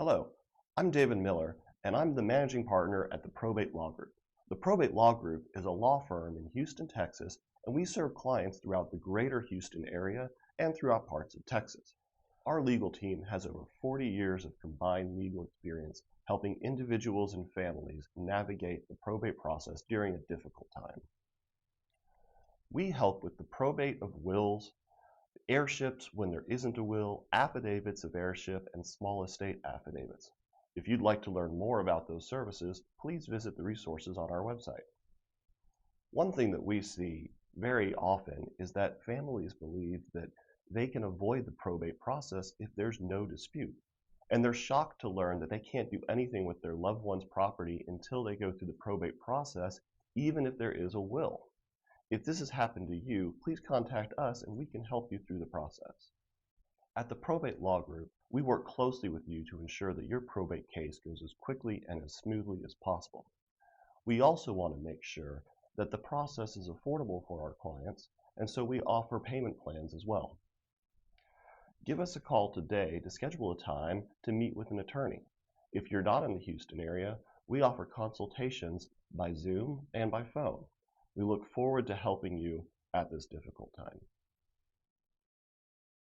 Hello, I'm David Miller, and I'm the managing partner at the Probate Law Group. The Probate Law Group is a law firm in Houston, Texas, and we serve clients throughout the greater Houston area and throughout parts of Texas. Our legal team has over 40 years of combined legal experience helping individuals and families navigate the probate process during a difficult time. We help with the probate of wills, heirships when there isn't a will, affidavits of heirship, and small estate affidavits. If you'd like to learn more about those services, please visit the resources on our website. One thing that we see very often is that families believe that they can avoid the probate process if there's no dispute. And they're shocked to learn that they can't do anything with their loved one's property until they go through the probate process, even if there is a will. If this has happened to you, please contact us and we can help you through the process. At the Probate Law Group, we work closely with you to ensure that your probate case goes as quickly and as smoothly as possible. We also want to make sure that the process is affordable for our clients, and so we offer payment plans as well. Give us a call today to schedule a time to meet with an attorney. If you're not in the Houston area, we offer consultations by Zoom and by phone. We look forward to helping you at this difficult time.